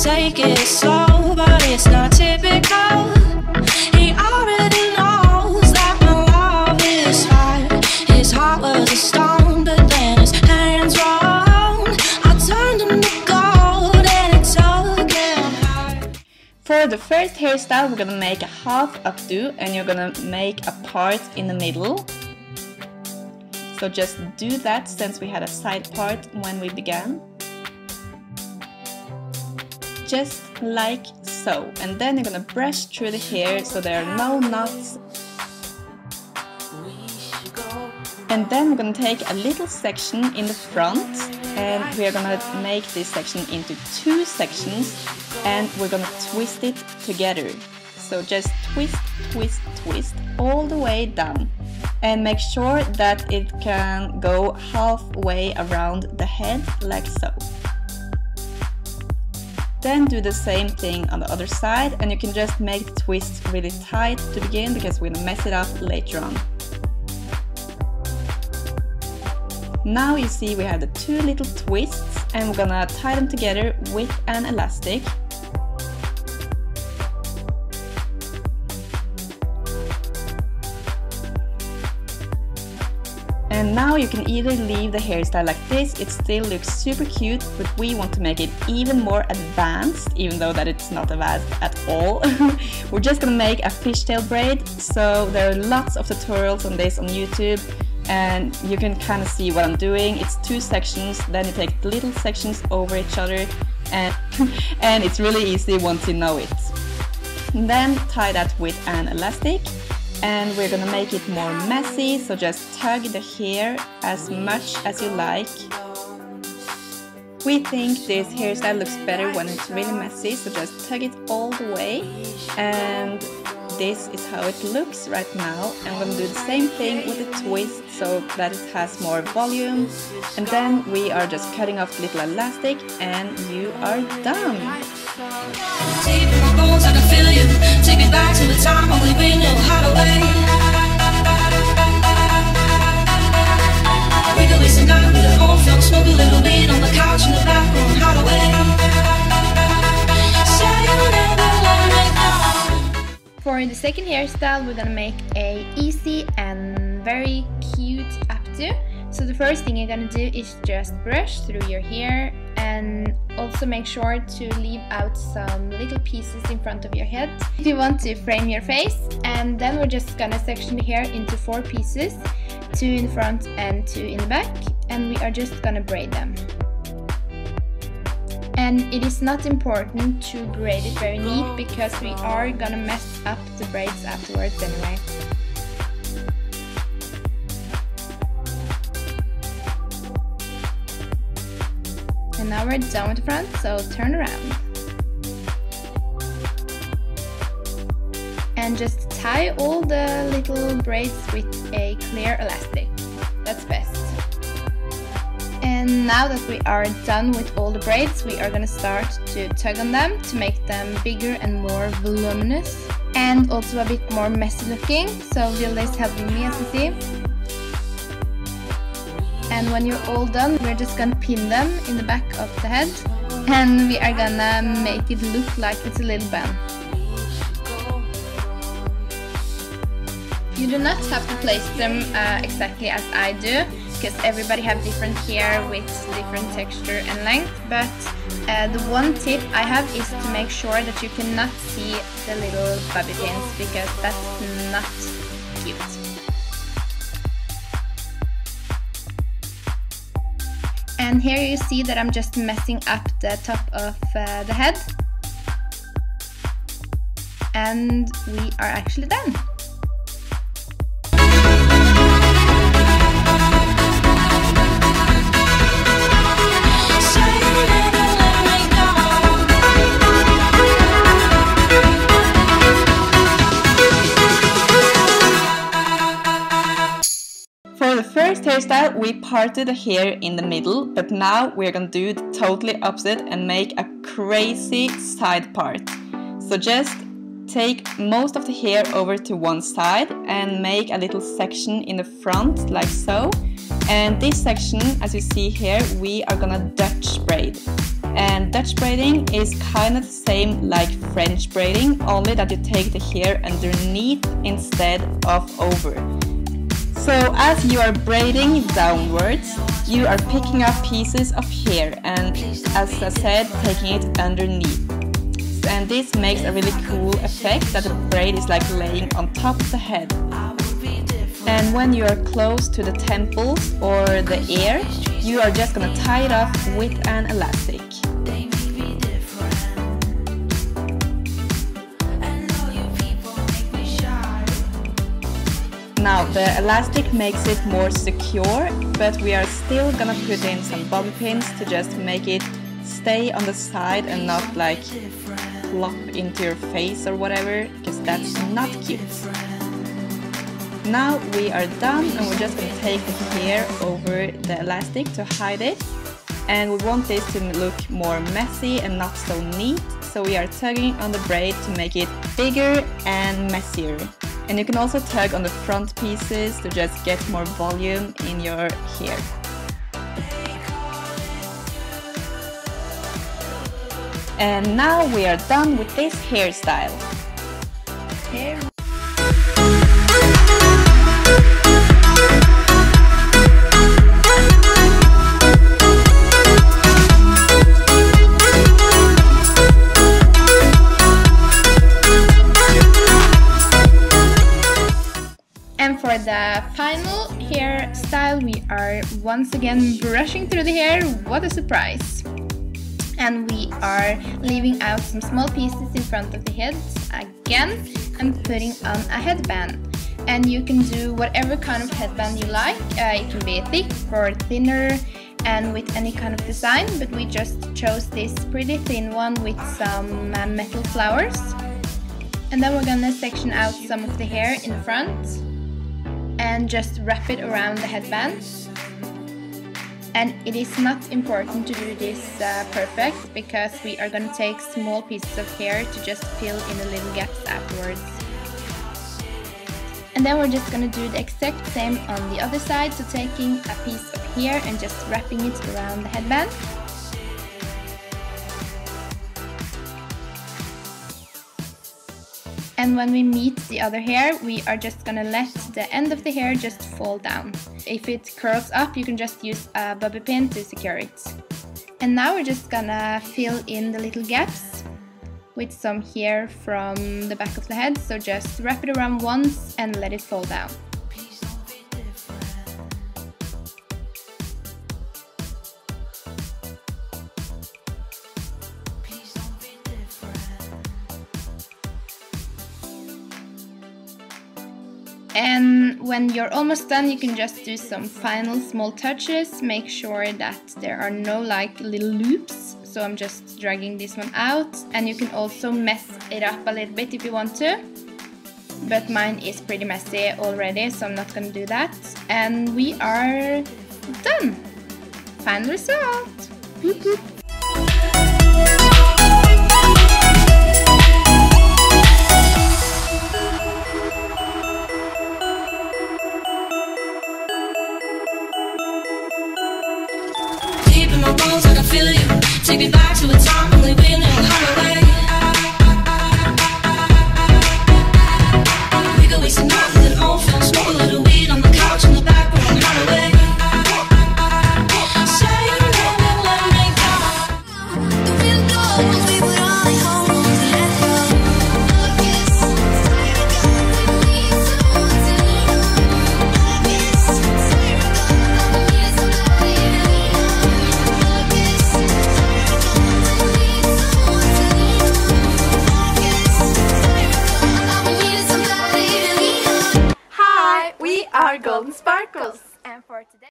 take it slow, but it's not typical. He already knows that my love is hard. His heart was a stone, but then his hands were on. I turned him to gold and it took him hard. For the first hairstyle, we're gonna make a half updo, and you're gonna make a part in the middle. So just do that since we had a side part when we began. Just like so. And then you're gonna brush through the hair so there are no knots. And then we're gonna take a little section in the front, and we are gonna make this section into 2 sections, and we're gonna twist it together. So just twist, twist, twist all the way down. And make sure that it can go halfway around the head, like so. Then do the same thing on the other side, and you can just make the twist really tight to begin because we're gonna mess it up later on. Now you see we have the 2 little twists, and we're gonna tie them together with an elastic. And now you can either leave the hairstyle like this, it still looks super cute, but we want to make it even more advanced, even though that it's not advanced at all. We're just gonna make a fishtail braid, so there are lots of tutorials on this on YouTube, and you can kind of see what I'm doing. It's 2 sections, then you take the little sections over each other, and, and it's really easy once you know it. And then tie that with an elastic. And we're gonna make it more messy, so just tug the hair as much as you like. We think this hairstyle looks better when it's really messy, so just tug it all the way. And this is how it looks right now. And we're gonna do the same thing with the twist so that it has more volume. And then we are just cutting off the little elastic, and you are done. Deep in my bones, I can feel you. Take me back to the time only we knew how to wait. We could waste a night with a whole film, smoke a little weed on the couch in the back room. How to wait. Say you never let me go. For the second hairstyle, we're gonna make a easy and very cute updo. So the first thing you're gonna do is just brush through your hair, and also make sure to leave out some little pieces in front of your head if you want to frame your face. And then we're just gonna section the hair into 4 pieces, 2 in the front and 2 in the back, and we are just gonna braid them. And it is not important to braid it very neat because we are gonna mess up the braids afterwards anyway. And now we're done with the front, so turn around. And just tie all the little braids with a clear elastic. That's best. And now that we are done with all the braids, we are gonna start to tug on them to make them bigger and more voluminous. And also a bit more messy looking, so Vilda is helping me, as you see. And when you're all done, we're just gonna pin them in the back of the head, and we are gonna make it look like it's a little bun. You do not have to place them exactly as I do, because everybody have different hair with different texture and length, but the one tip I have is to make sure that you cannot see the little bobby pins, because that's not cute. And here you see that I'm just messing up the top of the head. And we are actually done. First hairstyle, we parted the hair in the middle, but now we're gonna do the totally opposite and make a crazy side part. So just take most of the hair over to one side and make a little section in the front like so, And this section, as you see here, we are gonna Dutch braid. And Dutch braiding is kind of the same like French braiding, only that you take the hair underneath instead of over. So as you are braiding downwards, you are picking up pieces of hair and, as I said, taking it underneath. And this makes a really cool effect that the braid is like laying on top of the head. And when you are close to the temples or the ear, you are just gonna tie it off with an elastic. Now the elastic makes it more secure, but we are still gonna put in some bobby pins to just make it stay on the side and not like plop into your face or whatever, because that's not cute. Now we are done, and we're just going to take the hair over the elastic to hide it. And we want this to look more messy and not so neat, so we are tugging on the braid to make it bigger and messier. And you can also tug on the front pieces to just get more volume in your hair. And now we are done with this hairstyle. And for the final hairstyle, we are once again brushing through the hair. What a surprise! And we are leaving out some small pieces in front of the heads again and putting on a headband. And you can do whatever kind of headband you like. It can be thick or thinner and with any kind of design, but we just chose this pretty thin one with some metal flowers. And then we're gonna section out some of the hair in the front and just wrap it around the headband. And it is not important to do this perfect, because we are going to take small pieces of hair to just fill in the little gaps afterwards. And then we're just going to do the exact same on the other side, so taking a piece of hair and just wrapping it around the headband. And when we meet the other hair, we are just gonna let the end of the hair just fall down. If it curls up, you can just use a bobby pin to secure it. And now we're just gonna fill in the little gaps with some hair from the back of the head. So just wrap it around once and let it fall down. And when you're almost done, you can just do some final small touches. Make sure that there are no like little loops. So I'm just dragging this one out. And you can also mess it up a little bit if you want to. But mine is pretty messy already, so I'm not gonna do that. And we are done. Final result. Boop, boop. Deep in my bones, I can feel you. Take me back to a time when we knew how to